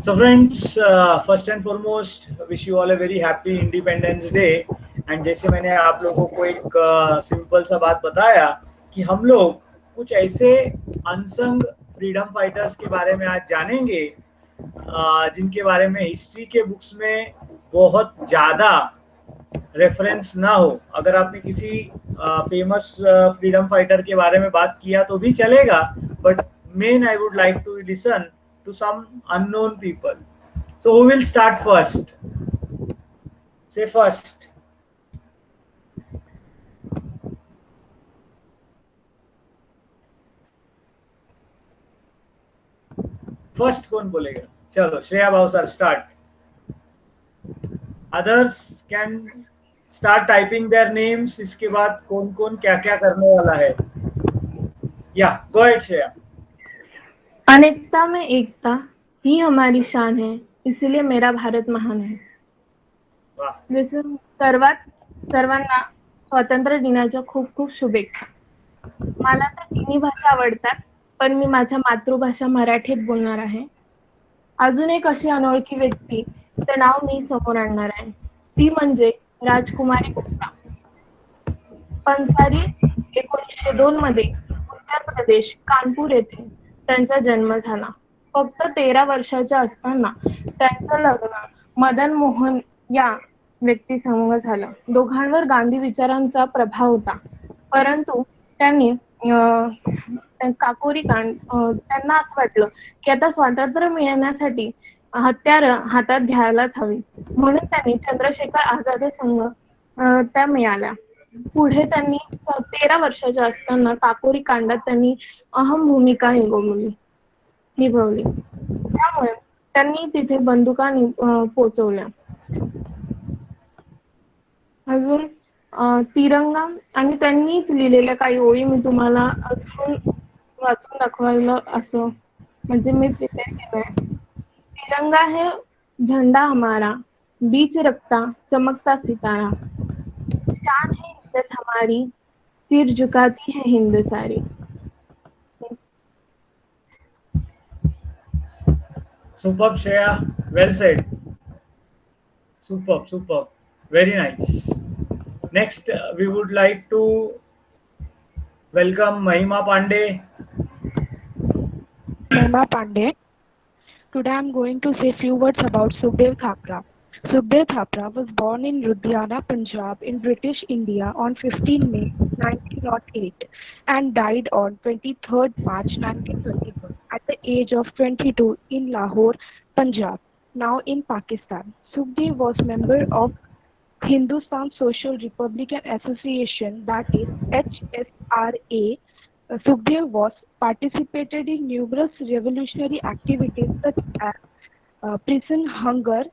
So, friends, first and foremost, wish you all a very happy Independence Day. And जैसे मैंने आप लोगों को एक सिंपल सा बात बताया कि हम लोग कुछ ऐसे अनसंग फ्रीडम फाइटर्स के बारे में आज जानेंगे जिनके बारे में हिस्ट्री के बुक्स में बहुत ज़्यादा रेफरेंस ना हो। अगर आपने किसी फेमस फ्रीडम फाइटर के बारे में बात किया तो भी चलेगा, but main I would like to listen to some unknown people. So who will start first? Say first. First कौन बोलेगा? चलो Shreya Bhavsar start. Others can start typing their names. इसके बाद कौन कौन क्या क्या करने वाला है? Yeah, go ahead Shreya. अनेकता में एकता ही हमारी शान है, इसीलिए मेरा भारत महान है. वाह. जसं सर्वांना स्वातंत्र्य दिनाच्या खूप खूप शुभेच्छा. मला तर तिन्ही भाषा आवडतात, पण मी माझ्या मातृभाषा मराठीत बोलणार आहे. अजून एक अशी अनोळखी व्यक्ती, ते नाव मी समोर आणणार आहे. ती म्हणजे राजकुमारी गुप्ता. पंसारी 1902 मध्ये उत्तर प्रदेश कानपूर येथे त्यांचा जन्म झाला. फक्त 13 वर्षाच्या असताना त्यांचं लग्न मदन मोहन या व्यक्तीसंग झालं. दोघांवर गांधी विचारांचा प्रभाव होता, परंतु त्यांनी काकोरी कांड त्यांना असं वाटलं की आता स्वातंत्र्य मिळवण्यासाठी हत्यार हातात घ्यायलाच हवी, म्हणून त्यांनी चंद्रशेखर आझाद संघ त्या मिळाल्या. पुढे त्यांनी 13 वर्षाच्या असताना काकोरी कांडात त्यांनी अहम भूमिका निभवली. त्यामुळे त्यांनी तिथे बंदुका पोचवल्या. अजून तिरंगा आणि त्यांनीच लिहिलेल्या काही ओळी मी तुम्हाला अजून वाचून दाखवायला असं म्हणजे मी प्रिपेअर केलंय. तिरंगा है झंडा हमारा, बीच रखता चमकता सितारा, शान है इज्जत हमारी, सिर झुकाती है हिंद सारी. Superb Shreya, well said. Superb, superb, very nice. Next, we would like to welcome Mahima Pandey. Mahima Pandey. Today I am going to say a few words about Sukhdev Thapar. Sukhdev Thapar was born in Ludhiana, Punjab in British India on 15 May 1908 and died on 23rd March 1921 at the age of 22 in Lahore, Punjab, now in Pakistan. Sukhdev was member of Hindustan Social Republican Association, that is HSRA. Sukhdev was participated in numerous revolutionary activities such as prison hunger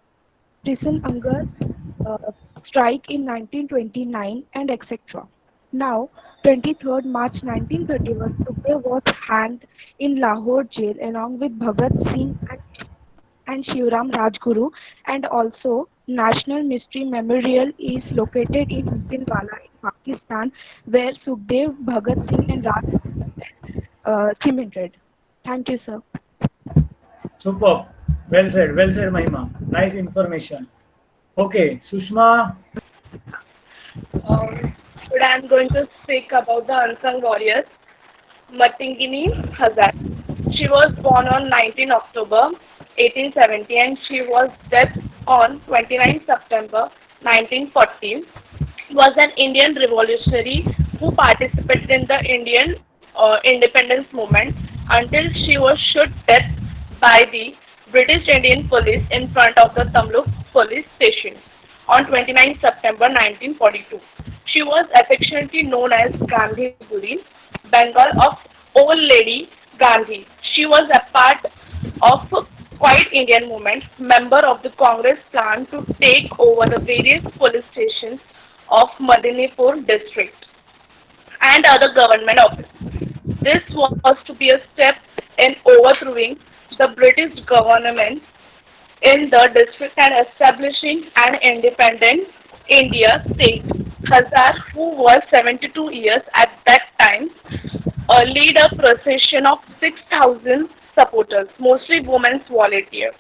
strike in 1929, and etc. Now, 23rd March 1931, Sukhdev was hanged in Lahore jail along with Bhagat Singh and Shivram Rajguru, and also National Mystery Memorial is located in Jallianwala in Pakistan, where Sukhdev, Bhagat Singh and Raj cemented. Thank you, sir. Superb. Well said, Mahima. Nice information. Okay, Sushma. Today I am going to speak about the unsung warriors. Matingini Hazar. She was born on 19 October 1870 and she was dead on 29 September 1940. Was an Indian revolutionary who participated in the Indian independence movement until she was shot dead by the British Indian police in front of the Tamluk police station on 29 September 1942. She was affectionately known as Gandhi Buri, Bengal of Old Lady Gandhi. She was a part of Quiet Indian movement, member of the Congress plan to take over the various police stations of Medinipur district and other government offices. This was to be a step in overthrowing the British government in the district and establishing an independent India state. Hazar, who was 72 years at that time, led a procession of 6,000 supporters, mostly women's volunteers,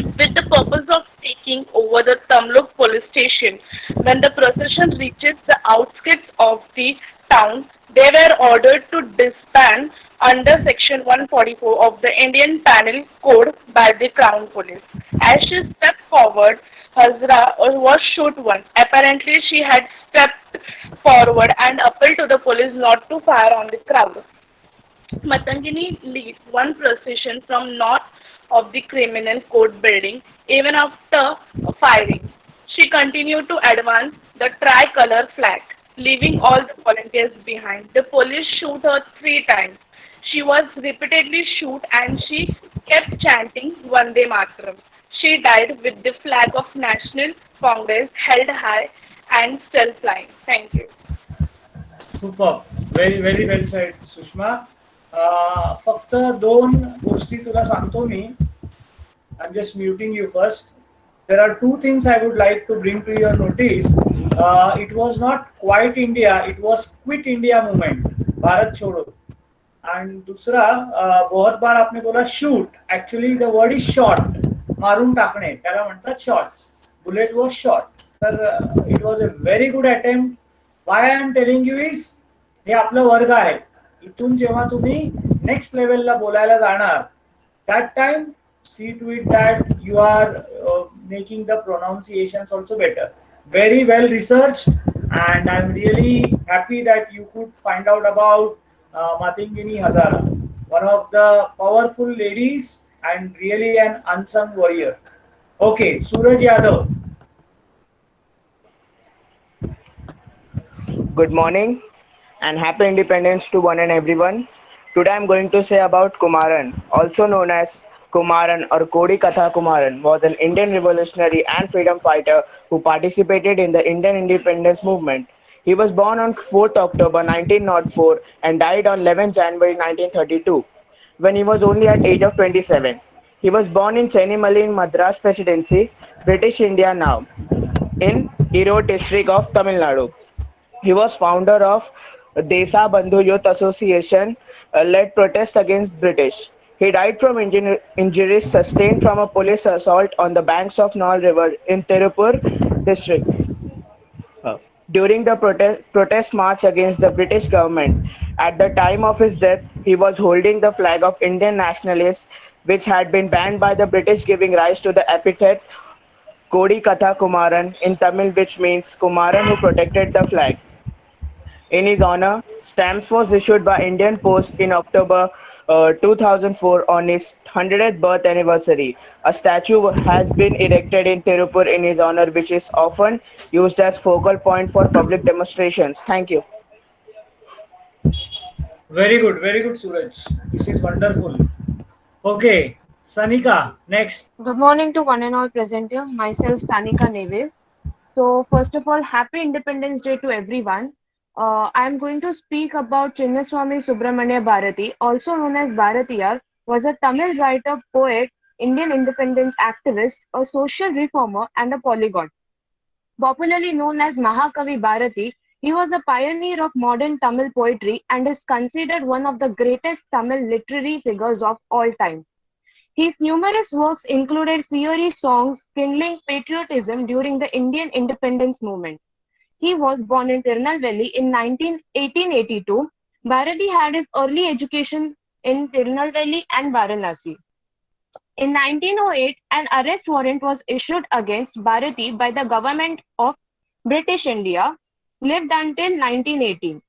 with the purpose of taking over the Tamluk police station. When the procession reaches the outskirts of the town, they were ordered to disband under Section 144 of the Indian Penal Code by the Crown Police. As she stepped forward, Hazra was shot once. Apparently, she had stepped forward and appealed to the police not to fire on the crowd. Matangini leads one procession from north of the criminal court building. Even after firing, she continued to advance the tricolor flag, leaving all the volunteers behind. The police shoot her 3 times. She was repeatedly shot and she kept chanting Vande Mataram. She died with the flag of National Congress held high and still flying. Thank you. Super. Very very well said Sushma. फक्त दोन गोष्टी तुला सांगतो मी. I am just muting you first. There are two things I would like to bring to your notice. It was not quite India, it was Quit India movement, Bharat छोड़ो. And दूसरा, बहुत बार आपने बोला shoot. Actually the word is shot. मारून टाकणे, त्याला म्हणतात shot. Bullet was shot. तर it was a very good attempt. Why I am telling you is, हे आपलं वर्ग आहे. इथून जेव्हा तुम्ही नेक्स्ट लेवलला बोलायला जाणार, that time see to it that you are making the pronunciations also better. Very well researched, and I'm really happy that you could find out about Matangini Hazara, one of the powerful ladies and really an unsung warrior. Okay, Suraj Yadav. Good morning and happy independence to one and everyone. Today I am going to say about Kumaran, also known as Kumaran or Kodi Katha Kumaran, was an Indian revolutionary and freedom fighter who participated in the Indian independence movement. He was born on 4th October 1904 and died on 11th January 1932 when he was only at age of 27. He was born in Chennai in Madras Presidency, British India now, in Erode district of Tamil Nadu. He was founder of Desa Bandhu Youth Association, led protests against British. He died from injuries sustained from a police assault on the banks of Nal River in Tirupur district. During the protest march against the British government, at the time of his death, he was holding the flag of Indian nationalists, which had been banned by the British, giving rise to the epithet Kodi Katha Kumaran in Tamil, which means Kumaran who protected the flag. In his honor, stamps was issued by Indian Post in October 2004 on his 100th birth anniversary. A statue has been erected in Tirupur in his honor, which is often used as focal point for public demonstrations. Thank you. Very good, Suraj. This is wonderful. Okay, Sanika, next. Good morning to one and all present here. Myself, Sanika Neve. So, first of all, happy Independence Day to everyone. I am going to speak about Chinnaswamy Subramania Bharati, also known as Bharatiyar, was a Tamil writer, poet, Indian independence activist, a social reformer, and a polyglot. Popularly known as Mahakavi Bharati, he was a pioneer of modern Tamil poetry and is considered one of the greatest Tamil literary figures of all time. His numerous works included fiery songs kindling patriotism during the Indian independence movement. He was born in Tirunelveli in 1882. Bharati had his early education in Tirunelveli and Varanasi. In 1908, an arrest warrant was issued against Bharati by the government of British India, lived until 1918.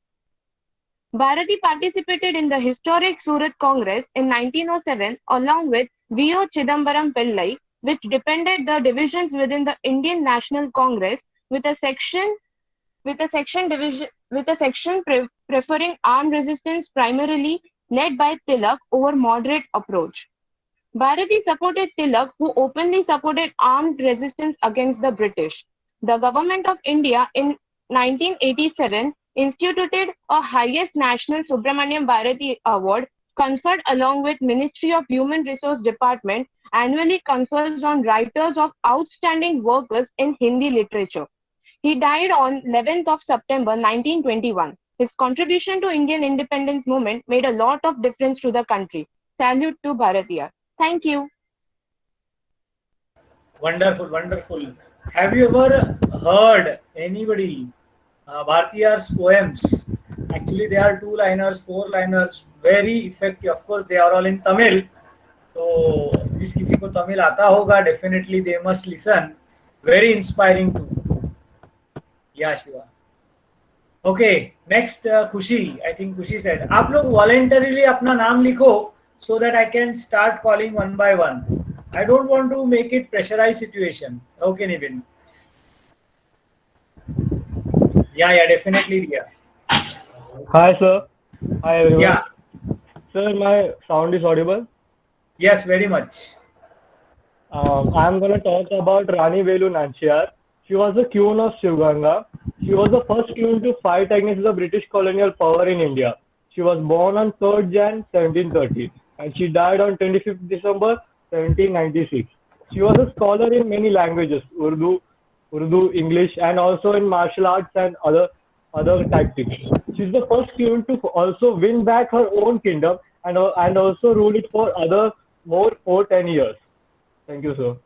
Bharati participated in the historic Surat Congress in 1907 along with V.O. Chidambaram Pillai, which defended the divisions within the Indian National Congress with a section preferring armed resistance primarily led by Tilak over moderate approach. Bharati supported Tilak, who openly supported armed resistance against the British. The government of India in 1987 instituted a highest national Subramaniam Bharati Award conferred along with Ministry of Human Resource Department annually confers on writers of outstanding workers in Hindi literature. He died on 11th of September 1921. His contribution to Indian independence movement made a lot of difference to the country. Salute to Bharatiyar. Thank you. Wonderful, wonderful. Have you ever heard anybody Bhartiya's poems? Actually, they are two-liners, four-liners, very effective. Of course, they are all in Tamil. तो जिस किसी को तमिल आता होगा, definitely they must listen. Very inspiring too. Yeah, Shiva. Okay, next Kushi. I think Kushi said, आप लोग voluntarily अपना नाम लिखो so that I can start calling one by one. I don't want to make it pressurized situation. Okay, Nivin. Yeah, definitely, Ria. Hi, sir. Hi, everyone. Yeah, Sir, my sound is audible. yes, very much. I'm going to talk about Rani Velu Nanchiar. She was the queen of Shivganga. She was the first queen to fight against the British colonial power in India. She was born on 3rd Jan 1730 and she died on 25th December 1796. She was a scholar in many languages, Urdu, English, and also in martial arts and other tactics. She's the first queen to also win back her own kingdom and also rule it for more 10 years. Thank you, sir.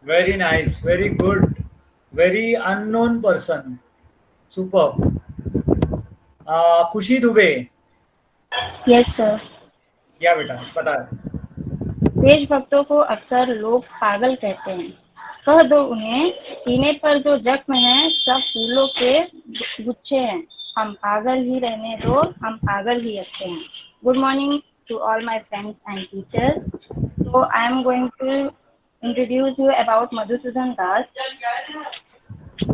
Very nice, very good, very unknown person. Superb. Kushi Dubey. Yes sir. क्या बेटा पता है? देशभक्तों को अक्सर लोग पागल कहते हैं। कह दो उन्हें, सीने पर जो जख्म है सब फूलों के गुच्छे हैं। हम पागल ही रहने दो, हम पागल ही अच्छे हैं। Good morning to all my friends and teachers. So I am going to introduce you about Madhusudan Das.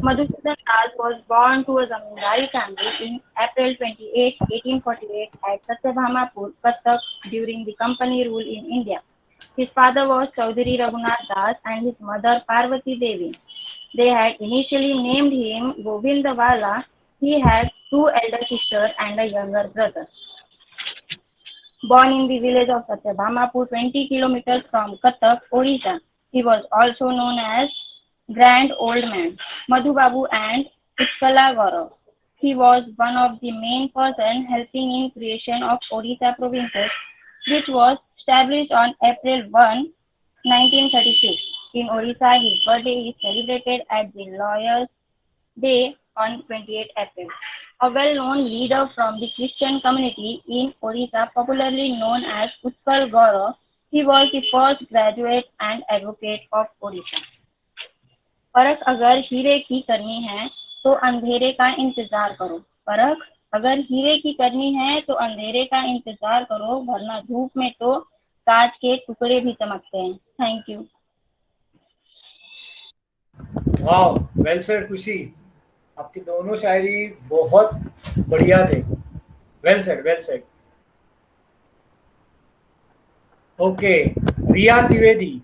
Madhusudan Das was born to a zamindari family in April 28, 1848 at Satyabhamapur, Cuttack during the company rule in India. His father was Chaudhary Raghunath Das and his mother Parvati Devi. They had initially named him Govindawala. He had two elder sisters and a younger brother. Born in the village of Satyabhamapur, 20 kilometers from Cuttack, Odisha, he was also known as Grand Old Man, Madhu Babu and Utkala Gaurav. He was one of the main persons helping in creation of Odisha provinces, which was established on April 1, 1936. In Odisha, his birthday is celebrated at the Lawyers' Day on 28 April. A well-known leader from the Christian community in Odisha, popularly known as Utkal Gaurav, he was the first graduate and advocate of Odisha. परख अगर हीरे की करनी है तो अंधेरे का इंतजार करो। परख अगर हीरे की करनी है तो अंधेरे का इंतजार करो, वरना धूप में तो कांच के टुकड़े भी चमकते हैं। Thank you. Wow, well said Khushi. आपकी दोनों शायरी बहुत बढ़िया थे। Well said, well said. Okay, Riya Trivedi.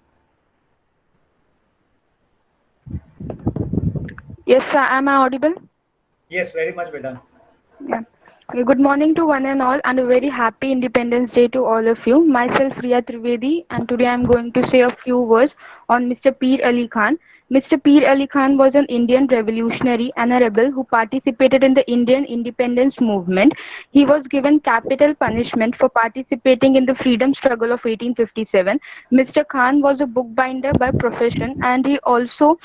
Yes, sir. Am I audible? Yes, very much, beta. Yeah. Okay, good morning to one and all, and a very happy Independence Day to all of you. Myself, Riya Trivedi, and today I am going to say a few words on Mr. Peer Ali Khan. Mr. Peer Ali Khan was an Indian revolutionary and a rebel who participated in the Indian independence movement. He was given capital punishment for participating in the freedom struggle of 1857. Mr. Khan was a bookbinder by profession, and he also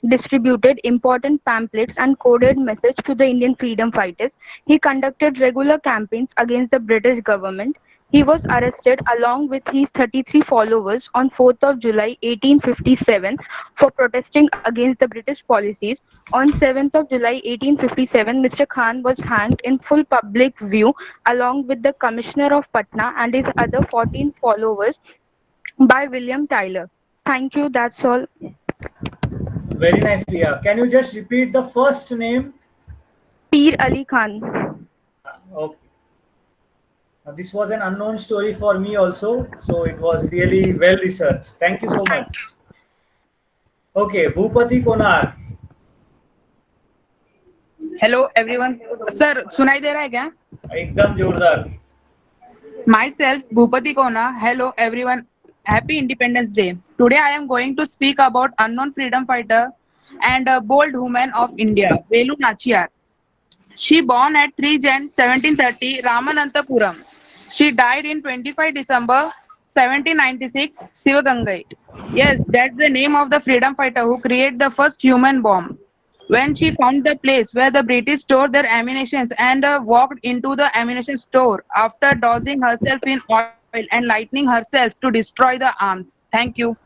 distributed important pamphlets and coded message to the Indian freedom fighters. He conducted regular campaigns against the British government. He was arrested along with his 33 followers on 4th of July 1857 for protesting against the British policies. On 7th of July 1857, Mr. Khan was hanged in full public view along with the Commissioner of Patna and his other 14 followers by William Tyler. Thank you. That's all. Very nice, Riya. Can you just repeat the first name? Peer Ali Khan. Okay. Now, this was an unknown story for me also, so it was really well researched. Thank you so much. Okay, Bhupati Konar. Hello everyone. Sir सुनाई दे रहा है क्या? एकदम जोरदार। Myself Bhupati Kona. Hello everyone. Happy Independence Day. Today I am going to speak about unknown freedom fighter and a bold woman of India, Velu Nachiyar. She born at 3 Jan 1730, Ramananthapuram. She died in 25 December 1796, Sivagangai. Yes, that's the name of the freedom fighter who created the first human bomb. When she found the place where the British stored their ammunition and walked into the ammunition store after dousing herself in oil and lightning herself to destroy the arms. Thank you.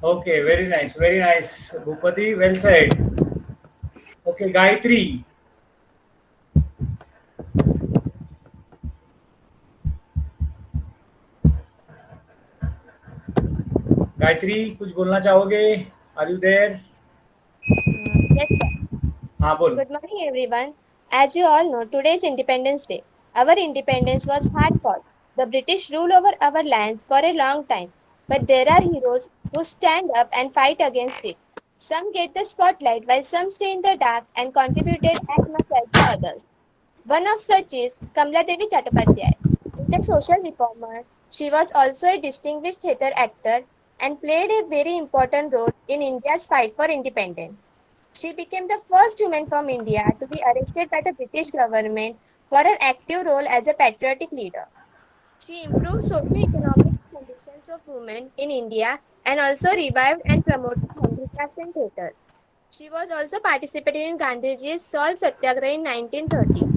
Okay, very nice, Bhupati. Well said. Okay, Gayatri. Gayatri कुछ बोलना चाहोगे? Are you there? Yes, sir. हाँ बोल. Good morning, everyone. As you all know, today is Independence Day. Our independence was hard fought. The British ruled over our lands for a long time, but there are heroes who stand up and fight against it. Some get the spotlight while some stay in the dark and contributed as much as the others. One of such is Kamala Devi Chattopadhyay. A social reformer, she was also a distinguished theatre actor and played a very important role in India's fight for independence. She became the first woman from India to be arrested by the British government for her active role as a patriotic leader. She improved socio-economic conditions of women in India and also revived and promoted handicrafts and theatre. She was also participated in Gandhiji's Salt Satyagraha in 1930.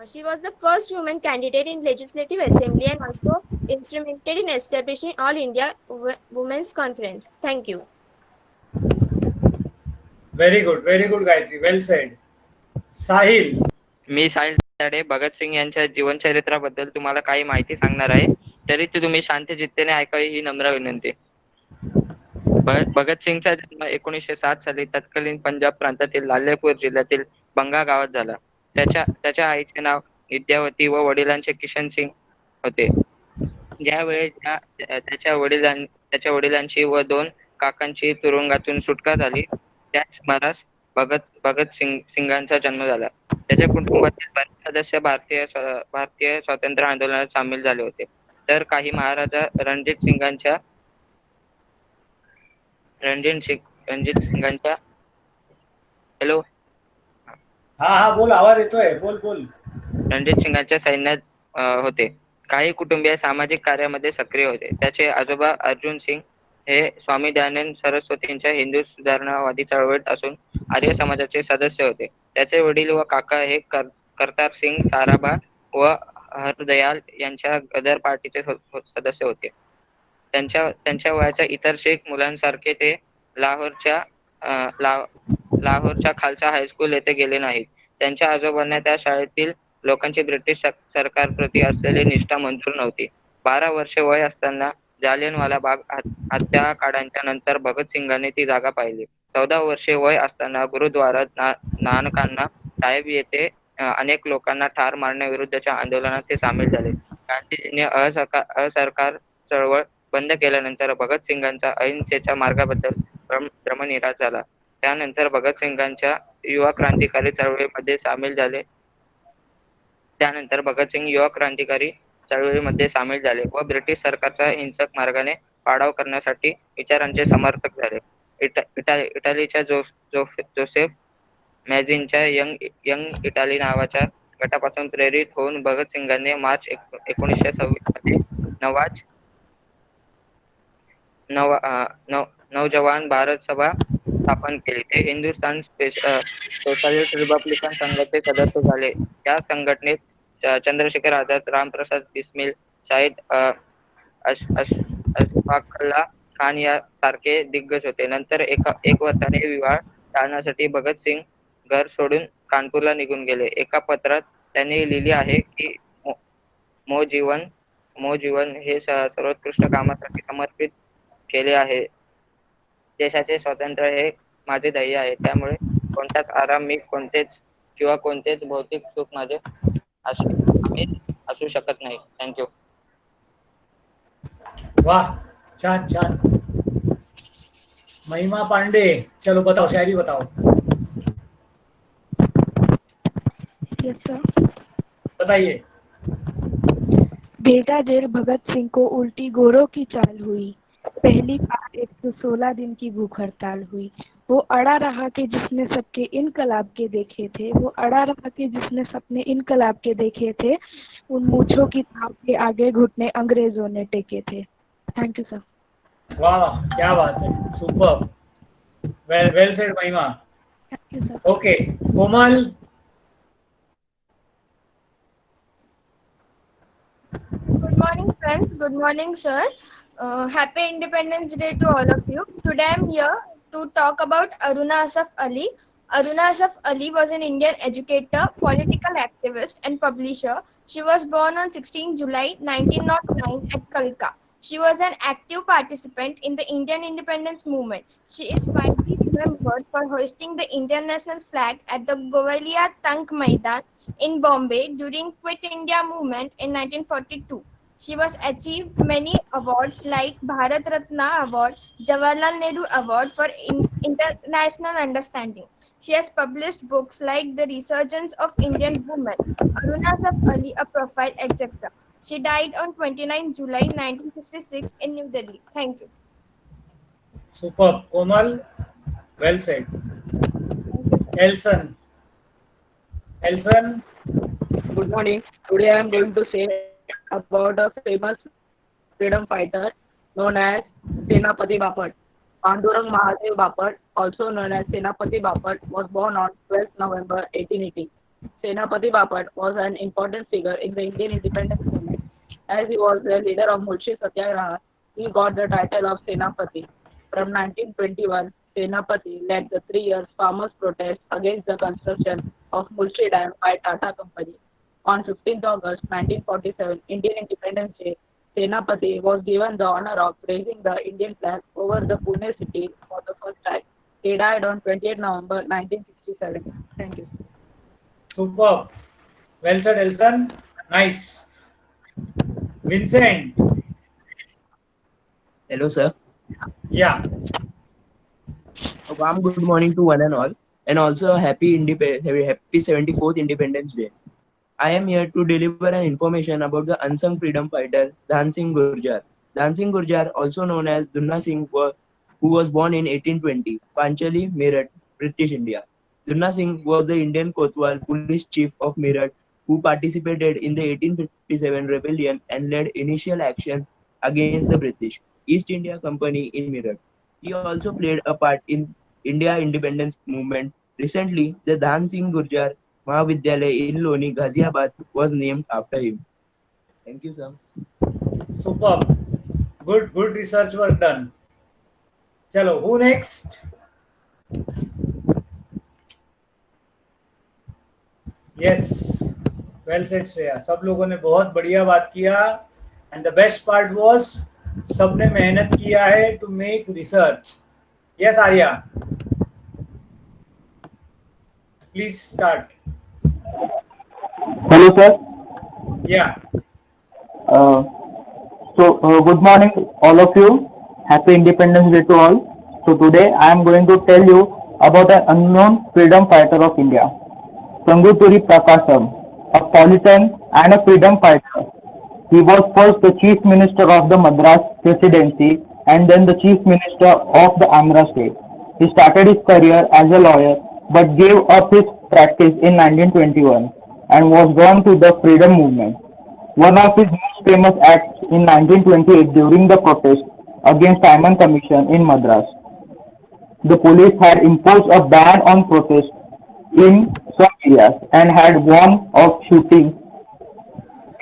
She was the first woman candidate in Legislative Assembly and also instrumental in establishing All India Women's Conference. Thank you. Very good, Gayatri. Well said. Sahil. मी साहिल ताडे भगतसिंग यांच्या जीवनचरित्राबद्दल तुम्हाला काही माहिती सांगणार आहे. तरी ते तुम्ही शांत चित्तेने ऐकावी ही नम्र विनंती. भगतसिंगचा जन्म 1907 साली तत्कालीन पंजाब प्रांतातील लालेपूर जिल्ह्यातील बंगा गावात झाला. त्याच्या आईचे नाव विद्यावती व वडिलांचे किशन सिंग होते. ज्यावेळेस त्याच्या वडिलांची व 2 काकांची तुरुंगातून सुटका झाली त्याच सुमारास भगतसिंगांचा जन्म झाला. त्याच्या कुटुंबातील बरेच सदस्य भारतीय स्वातंत्र्य आंदोलनात सामील झाले होते. तर काही महाराजा रणजित सिंगांच्या हॅलो हा बोल, आवाज येतोय, बोल. रणजित सिंगांच्या सैन्यात होते. काही कुटुंबीय सामाजिक कार्यामध्ये सक्रिय होते. त्याचे आजोबा अर्जुन सिंग हे स्वामी दयानंद सरस्वतींच्या हिंदू सुधारणावादी चळवळीत असून आर्य समाजाचे सदस्य होते. त्याचे वडील व काका हे करतार सिंग साराभा व हरदयाल यांच्या गदर पार्टीचे सदस्य होते. त्यांच्या वयाच्या इतर शीख मुलांसारखे ते लाहोरच्या खालच्या हायस्कूल येथे गेले नाहीत. त्यांच्या आजोबांना त्या शाळेतील लोकांची ब्रिटिश सरकारप्रती असलेली निष्ठा मंजूर नव्हती. 12 वर्षे वय असताना जालियनवाला बाग हत्याकांडाच्या नंतर भगतसिंगांनी ती जागा पाहिली. 14 वर्षे वय असताना गुरुद्वारात नानकाना साहेब येथे अनेक लोकांना ठार मारण्याविरुद्धच्या आंदोलनात ते सामील झाले. गांधीजींनी असरकार चळवळ बंद केल्यानंतर भगतसिंगांचा अहिंसेच्या मार्गाबद्दल भ्रमनिरास झाला. त्यानंतर भगतसिंगांच्या युवा क्रांतिकारी चळवळीमध्ये सामील झाले व ब्रिटिश सरकारचा हिंसक मार्गाने पाडाव करण्यासाठी विचारांचे समर्थक झाले. इटालीच्या जोसेफ मॅझिनच्या यंग इटाली नावाच्या गटापासून प्रेरित होऊन भगतसिंगांनी मार्च 1926 मध्ये नवजवान भारत सभा स्थापन केली. ते हिंदुस्थान सोशलिस्ट रिपब्लिकन संघाचे सदस्य झाले. या संघटनेत चंद्रशेखर आझाद, रामप्रसाद बिस्मिल, शाहिद अशफाकउल्लाह खान यासारखे दिग्गज होते. नंतर एक वर्षाने विवाह टाळण्यासाठी भगतसिंग घर सोडून कानपूरला निघून गेले. एका पत्रात त्यांनी लिहिले आहे की मो जीवन हे सर्वोत्कृष्ट कामासाठी समर्पित केले आहे. देशाचे स्वातंत्र्य हे माझे ध्येय आहे. त्यामुळे कोणताच आराम मी कोणतेच भौतिक सुख माझे असू शकत नाही. थँक्यू. वाह, छान. महिमा पांडे, चलो बताओ, शायरी बताओ. Yes sir. बताइए. भेजा जेल भगत सिंह को उल्टी गोरों की चाल हुई. पहली बार 116 दिन की भूख हड़ताल हुई. वो अड़ा रहा कि जिसने सबके इनकलाब के देखे थे. वो उन मूछों की छाप के आगे घुटने अंग्रेजों ने टेके थे। Thank you sir. वाह, क्या बात है, सुपर, वेल सेड महिमा. Thank you sir. Okay, Komal. Good morning, friends. Good morning, sir. Happy Independence Day to all of you. Today I'm here to talk about Aruna Asaf Ali. Aruna Asaf Ali was an Indian educator, political activist, and publisher. She was born on 16 July 1909 at Kalka. She was an active participant in the Indian independence movement. She is widely remembered for hoisting the Indian national flag at the Govalia Tank Maidan in Bombay during Quit India movement in 1942. She was achieved many awards like Bharat Ratna Award, Jawaharlal Nehru Award for International Understanding. She has published books like The Resurgence of Indian Women, Aruna Asaf Ali, A Profile, etc. She died on 29 July 1966 in New Delhi. Thank you. Superb, Komal. Well said. Elson. Elson. Good morning. Today I am going to say about a famous freedom fighter known as Senapati Bapat. Pandurang Mahadev Bapat, also known as Senapati Bapat, was born on 12th November 1880. Senapati Bapat was an important figure in the Indian independence movement. As he was the leader of Mulshi Satyagraha, he got the title of Senapati. From 1921, Senapati led the 3 years farmers' protest against the construction of Mulshi Dam by Tata Company. On 15th August 1947, Indian Independence Day, Senapati was given the honor of raising the Indian flag over the Pune city for the first time. He died on 28 November 1967. Thank you. Superb. Well said, Elson. Nice. Vincent. Hello, sir. Yeah. A warm good morning to one and all, and also a happy 74th Independence Day. I am here to deliver an information about the unsung freedom fighter Dhan Singh Gurjar. Dhan Singh Gurjar, also known as Dunna Singh, who was born in 1820, Panchali, Meerut, British India. Dunna Singh was the Indian Kotwal police chief of Meerut who participated in the 1857 rebellion and led initial actions against the British East India Company in Meerut. He also played a part in India independence movement. Recently, the Dhan Singh Gurjar Mahavidyalaya in Loni, Ghaziabad was named after him. Thank you, sir. Superb. Good research work done. Chalo, who next? Yes. Well said, Shreya. सब लोगों ने बहुत बढ़िया बात किया. And the best part was सबने मेहनत किया है to make research. Yes, Arya. Please start. Hello, sir. Yeah. Good morning, all of you. Happy Independence Day to all. So today I am going to tell you about an unknown freedom fighter of India, Tanguturi Prakasam, a politician and a freedom fighter. He was first the Chief Minister of the Madras Presidency and then the Chief Minister of the Andhra State. He started his career as a lawyer but gave up his practice in 1921 and was drawn to the freedom movement. One of his most famous acts in 1928 during the protest against Simon Commission in Madras. The police had imposed a ban on protest in some areas and had warned of shooting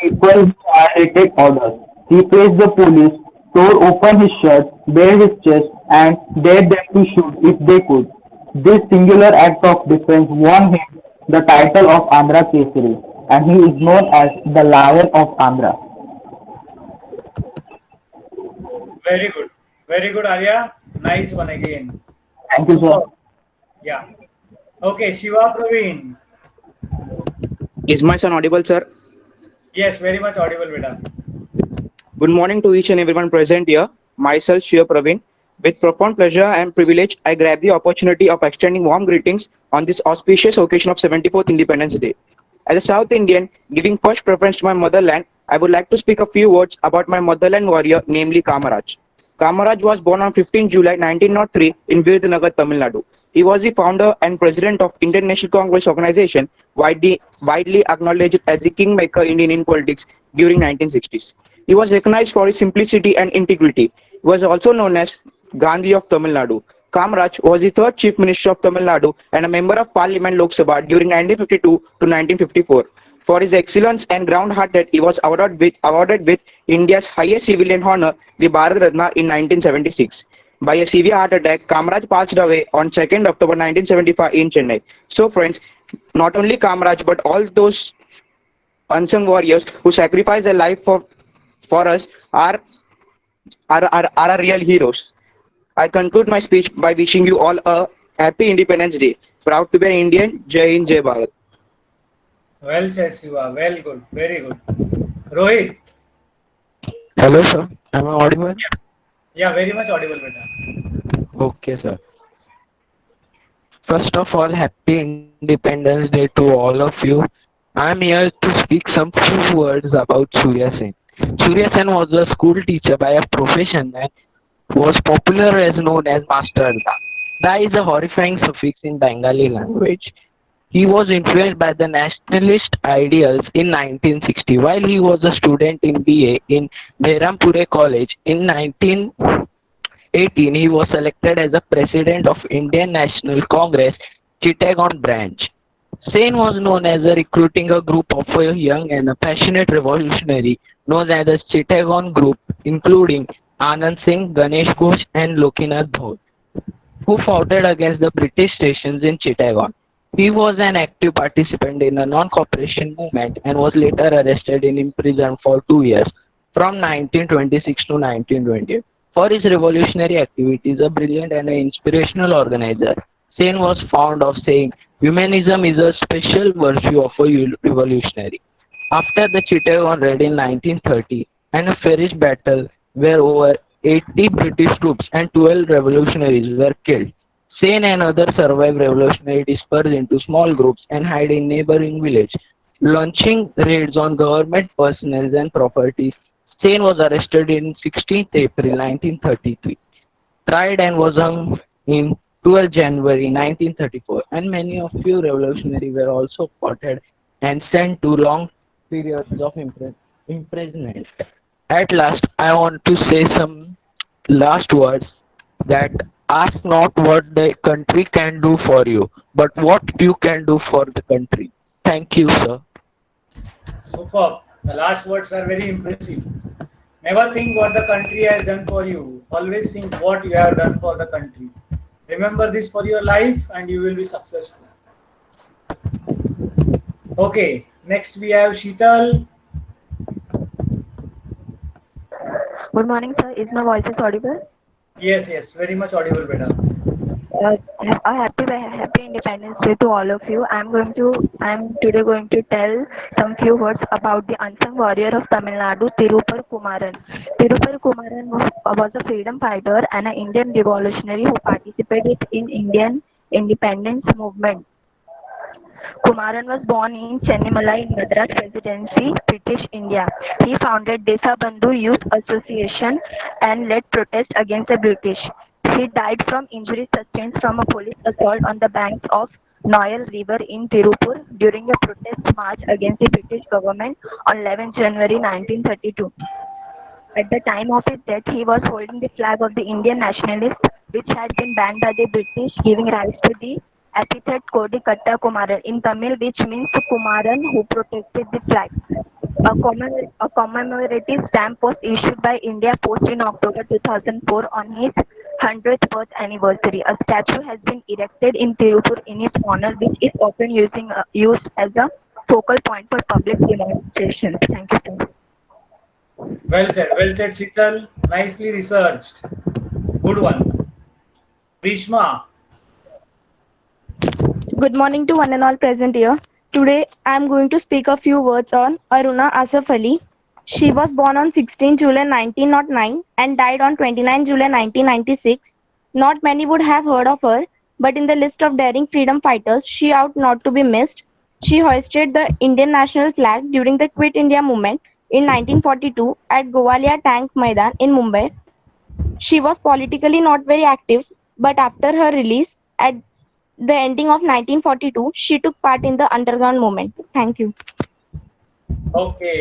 people who violated orders. He faced the police, tore open his shirt, bared his chest, and dared them to shoot if they could. This singular act of defense won him the title of Andhra Kesari, and he is known as the Lion of Andhra. Very good, Arya. Nice one again. Thank you, sir. Yeah. Okay, Shiva Praveen. Is my son audible, sir? Yes, very much audible, beta. Good morning to each and everyone present here. Myself, Shiva Praveen. With profound pleasure and privilege, I grab the opportunity of extending warm greetings on this auspicious occasion of 74th Independence Day. As a South Indian, giving first preference to my motherland, I would like to speak a few words about my motherland warrior, namely Kamaraj. Kamaraj was born on 15 July 1903 in Virudhunagar, Tamil Nadu. He was the founder and president of Indian National Congress organization, widely acknowledged as the kingmaker in Indian politics during 1960s. He was recognized for his simplicity and integrity. He was also known as Gandhi of Tamil Nadu. Kamaraj was the third Chief Minister of Tamil Nadu and a member of Parliament Lok Sabha during 1952 to 1954. For his excellence and ground-hearted, he was awarded with India's highest civilian honor, the Bharat Ratna, in 1976. By a severe heart attack, Kamaraj passed away on 2nd October 1975 in Chennai. So friends, not only Kamaraj but all those unsung warriors who sacrificed their life for us are our real heroes. I conclude my speech by wishing you all a happy Independence Day. Proud to be an Indian. Jai Hind, Jai Bharat. Well said, Shiva. Well good. Very good. Rohit. Hello, sir. Am I audible? Yeah, very much audible, beta. Okay, sir. First of all, happy Independence Day to all of you. I am here to speak some few words about Surya Sen. Surya Sen was a school teacher by a profession and was popular as known as Master Da. Da is a horrifying suffix in Bengali language. He was influenced by the nationalist ideals in 1960 while he was a student in BA in Behrampure College. In 1918, he was selected as the president of Indian National Congress, Chittagong branch. Sen was known as recruiting a group of young and passionate revolutionary known as the Chittagong Group, including Anand Singh, Ganesh Ghosh, and Lokinath Bhot, who fought against the British stations in Chittagong. He was an active participant in the non-cooperation movement and was later arrested and imprisoned for 2 years from 1926 to 1920. For his revolutionary activities, a brilliant and an inspirational organizer, Sen was fond of saying, "Humanism is a special virtue of a revolutionary." After the Chittagong raid in 1930 and a fierce battle where over 80 British troops and 12 revolutionaries were killed, Sen and others survived revolutionary dispersed into small groups and hid in neighboring villages, launching raids on government personnel and properties. Sen was arrested in 16th April 1933, tried and was hung in 12 January 1934, and many of few revolutionaries were also caught and sent to long periods of imprisonment. At last, I want to say some last words that ask not what the country can do for you, but what you can do for the country. Thank you, sir. Superb. The last words were very impressive. Never think what the country has done for you. Always think what you have done for the country. Remember this for your life and you will be successful. Okay, next we have Sheetal. Good morning, sir. Is my voice audible? Yes, very much audible, beta. A happy Independence Day to all of you. I am today going to tell some few words about the unsung warrior of Tamil Nadu, Tirupur Kumaran. Tirupur Kumaran was a freedom fighter and an Indian revolutionary who participated in Indian independence movement. Kumaran was born in Chennai in Madras Presidency, British India. He founded Desabandhu Youth Association and led protests against the British. He died from injuries sustained from a police assault on the banks of Noyal River in Tirupur during a protest march against the British government on 11 January 1932. At the time of his death, he was holding the flag of the Indian nationalists, which had been banned by the British, giving rise to the epithet Kodi Katta Kumaran in Tamil, which means Kumaran who protected the flag. A commemorative stamp was issued by India Post in October 2004 on his 100th birth anniversary. A statue has been erected in Tirupur in his honor, which is often used as a focal point for public demonstrations. Thank you, sir. Well said, Sheetal. Nicely researched. Good one. Bhishma. Good morning to one and all present here. Today I am going to speak a few words on Aruna Asaf Ali. She was born on 16 July 1909 and died on 29 July 1996. Not many would have heard of her, but in the list of daring freedom fighters, she ought not to be missed. She hoisted the Indian national flag during the Quit India movement in 1942 at Gowalia Tank Maidan in Mumbai. She was politically not very active, but after her release at the ending of 1942, she took part in the underground movement. Thank you. Okay.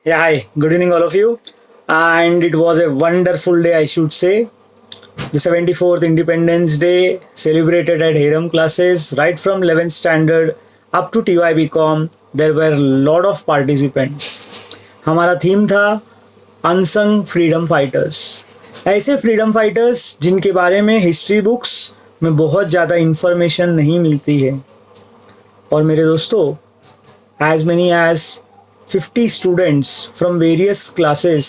Yeah, hi. Good evening, all of you. And it was a wonderful day, I should say. The 74th Independence Day celebrated at Hiram classes, right from 11th standard up to TYBCom. There were a lot of participants. हमारा theme था unsung freedom fighters, ऐसे freedom fighters जिनके बारे में history books में बहुत ज़्यादा information नहीं मिलती है. और मेरे दोस्तों, as many as 50 students from various classes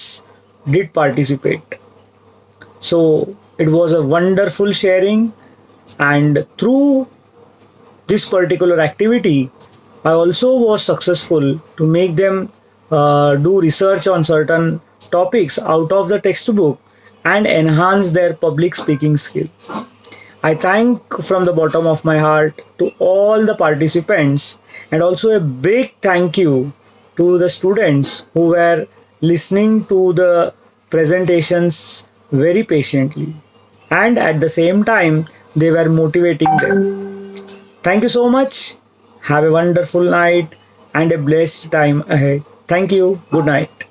did participate. So it was a wonderful sharing, and through this particular activity I also was successful to make them do research on certain topics out of the textbook and enhance their public speaking skill. I thank from the bottom of my heart to all the participants, and also a big thank you to the students who were listening to the presentations very patiently, and at the same time they were motivating them. Thank you so much. Have a wonderful night and a blessed time ahead. Thank you. Good night.